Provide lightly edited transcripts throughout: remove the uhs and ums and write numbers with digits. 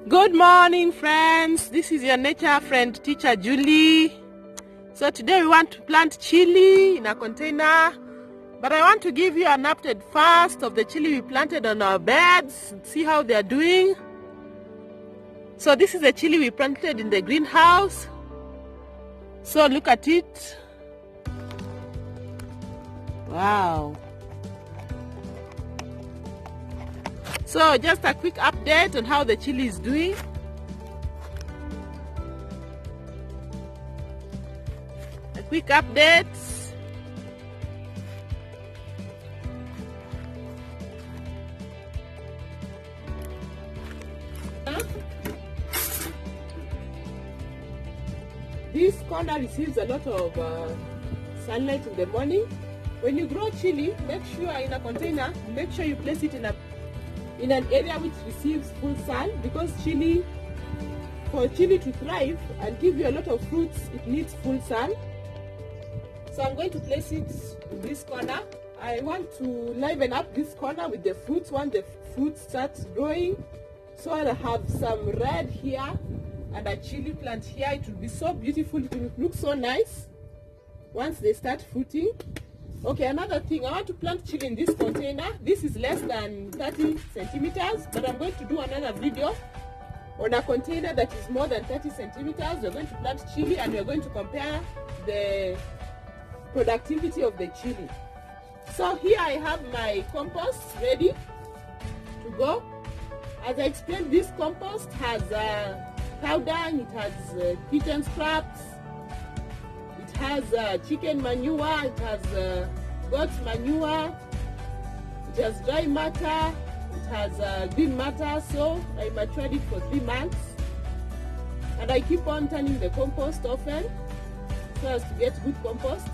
Good morning, friends. This is your nature friend teacher Julie. So today we want to plant chili in a container, but I want to give you an update first of the chili we planted on our beds, see how they are doing. So this is the chili we planted in the greenhouse. So look at it. Wow. So just a quick update on how the chili is doing. A quick update. This corner receives a lot of sunlight in the morning. When you grow chili, make sure in a container, make sure you place it in an area which receives full sun, because for chili to thrive and give you a lot of fruits, it needs full sun. So I'm going to place it in this corner. I want to liven up this corner with the fruits once the fruits start growing. So I'll have some red here and a chili plant here. It will be so beautiful, it will look so nice once they start fruiting. Okay, another thing, I want to plant chili in this container. This is less than 30 centimeters, but I'm going to do another video on a container that is more than 30 centimeters. We're going to plant chili and we're going to compare the productivity of the chili. So here I have my compost ready to go. As I explained, this compost has cow dung, it has kitchen scraps, it has chicken manure, it has goat manure, it has dry matter, it has green matter. So I matured it for 3 months, and I keep on turning the compost often so as to get good compost.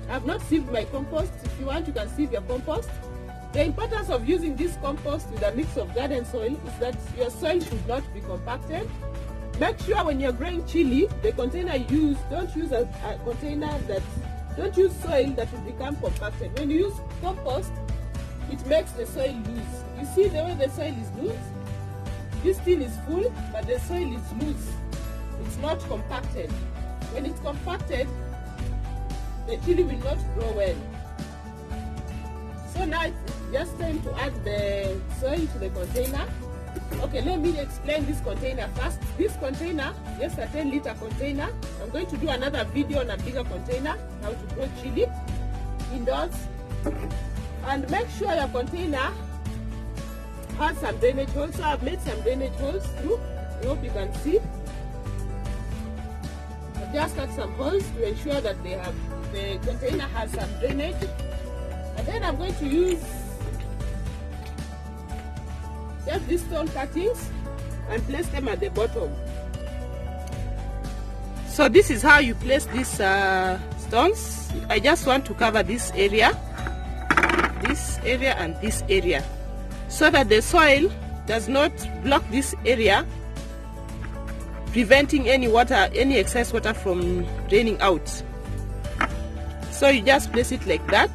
I have not sieved my compost. If you want, you can sieve your compost. The importance of using this compost with a mix of garden soil is that your soil should not be compacted. Make sure when you're growing chili, the container you use, don't use a container don't use soil that will become compacted. When you use compost, it makes the soil loose. You see the way the soil is loose? This tin is full, but the soil is loose. It's not compacted. When it's compacted, the chili will not grow well. So now it's just time to add the soil to the container. Okay, let me explain this container first. This container, just a 10-liter container. I'm going to do another video on a bigger container, how to grow chili indoors. And make sure your container has some drainage holes. So I've made some drainage holes too. I hope you can see. I've just cut some holes to ensure that the container has some drainage. And then I'm going to use just these stone cuttings and place them at the bottom. So this is how you place these stones. I just want to cover this area and this area, so that the soil does not block this area, preventing any excess water from draining out. So you just place it like that.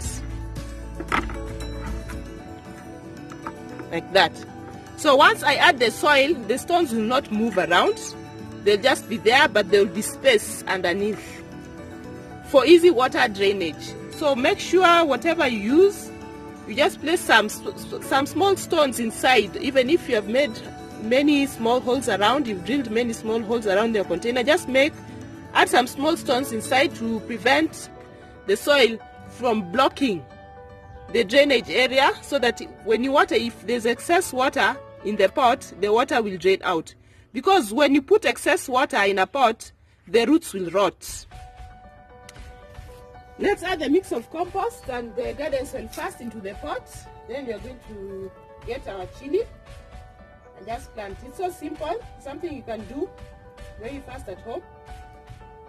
Like that. So once I add the soil, the stones will not move around. They'll just be there, but there will be space underneath for easy water drainage. So make sure whatever you use, you just place some small stones inside. Even if you have made many small holes around, you've drilled many small holes around your container, just add some small stones inside to prevent the soil from blocking the drainage area, so that when you water, if there's excess water in the pot, the water will drain out. Because when you put excess water in a pot, the roots will rot. Let's add a mix of compost and the garden soil first into the pot. Then we are going to get our chili and just plant. It's so simple, something you can do very fast at home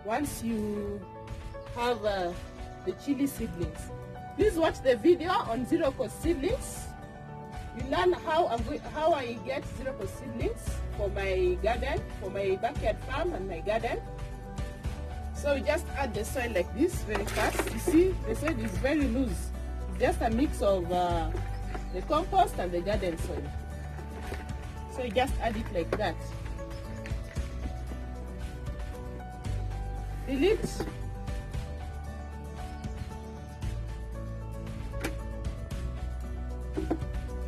once you have the chili seedlings. Please watch the video on zero-cost seedlings. You learn how I get zero-cost seedlings for my garden, for my backyard farm and my garden. So we just add the soil like this very fast. You see, the soil is very loose. It's just a mix of the compost and the garden soil. So you just add it like that. Fill it.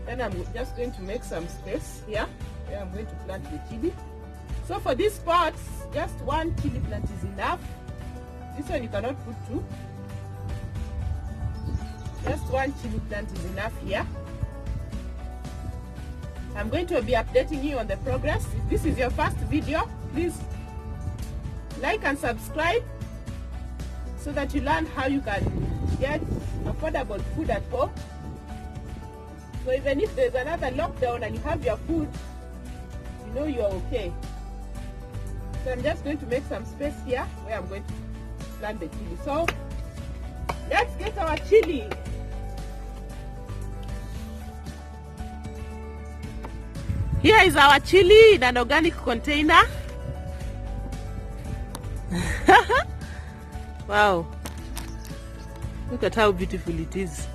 Then I'm just going to make some space here where I'm going to plant the chili. So for these pots, just one chili plant is enough. This one you cannot put two. Just one chili plant is enough here. I'm going to be updating you on the progress. If this is your first video, please like and subscribe so that you learn how you can get affordable food at home. So even if there's another lockdown and you have your food, you know you're okay. So I'm just going to make some space here where I'm going to plant the chili. So let's get our chili. Here is our chili in an organic container. Wow, look at how beautiful it is.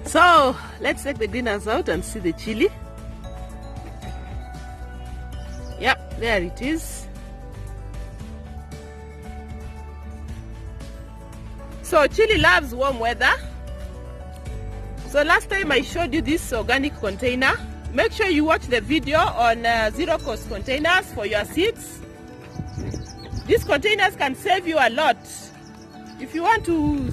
So let's take the greenhouse out and see the chili. Yep, there it is. So chili loves warm weather. So last time I showed you this organic container. Make sure you watch the video on zero cost containers for your seeds. These containers can save you a lot. If you want to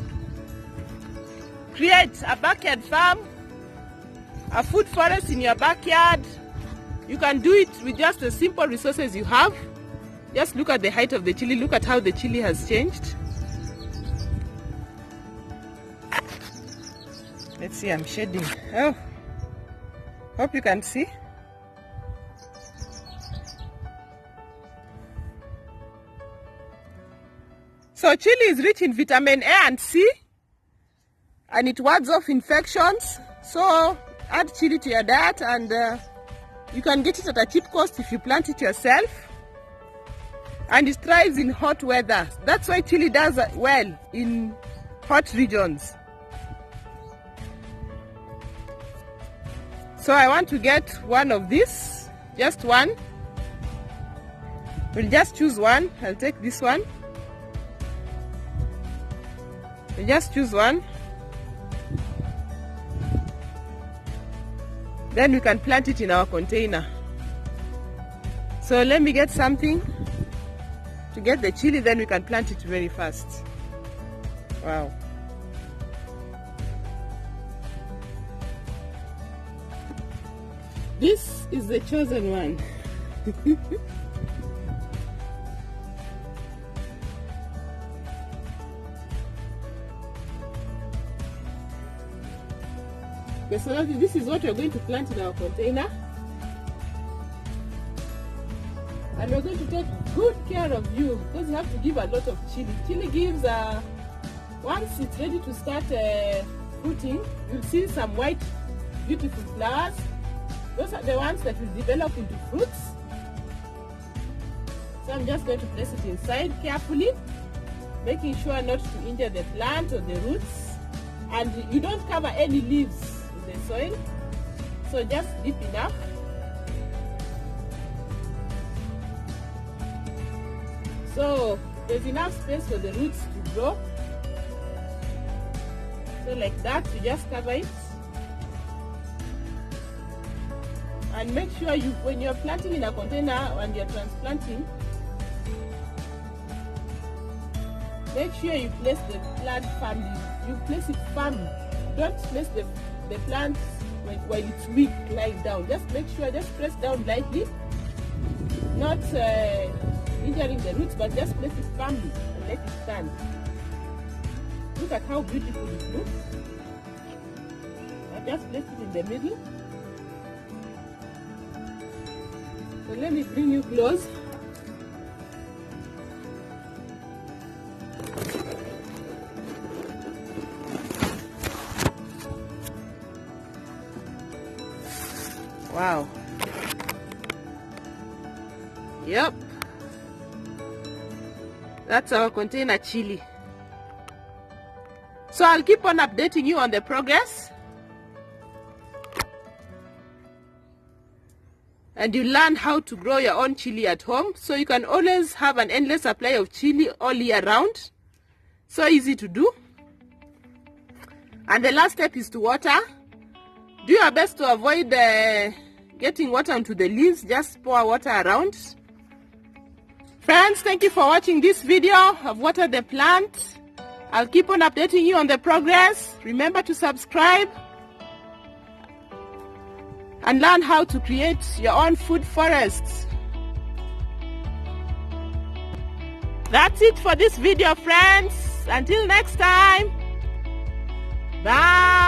create a backyard farm, a food forest in your backyard, you can do it with just the simple resources you have. Just look at the height of the chili. Look at how the chili has changed. Let's see, I'm shading. Oh, hope you can see. So chili is rich in vitamin A and C, and it wards off infections. So add chili to your diet, and you can get it at a cheap cost if you plant it yourself. And it thrives in hot weather. That's why chili does well in hot regions. So I want to get one of these, just one. We'll just choose one. I'll take this one. We'll just choose one. Then we can plant it in our container. So let me get something to get the chili, then we can plant it very fast. Wow. This is the chosen one. Okay, so this is what we're going to plant in our container. And we're going to take good care of you because you have to give a lot of chili. Chili gives, once it's ready to start fruiting, you'll see some white, beautiful flowers. Those are the ones that will develop into fruits. So I'm just going to place it inside carefully, making sure not to injure the plant or the roots. And you don't cover any leaves with the soil. So just deep enough. So there's enough space for the roots to grow. So like that, you just cover it. And make sure you, when you're planting in a container and you're transplanting, make sure you place the plant firmly. You place it firm. Don't place the plant while it's weak lying down. Just make sure, just press down lightly, not injuring the roots, but just place it firmly and let it stand. Look at how beautiful it looks. I just place it in the middle. So let me bring you close. Wow. Yep. That's our container chili. So I'll keep on updating you on the progress. and you learn how to grow your own chili at home, so you can always have an endless supply of chili all year round. So easy to do. And the last step is to water. Do your best to avoid getting water onto the leaves. Just pour water around. Friends, thank you for watching this video. I've watered the plant. I'll keep on updating you on the progress. Remember to subscribe and learn how to create your own food forests. That's it for this video, friends. Until next time. Bye.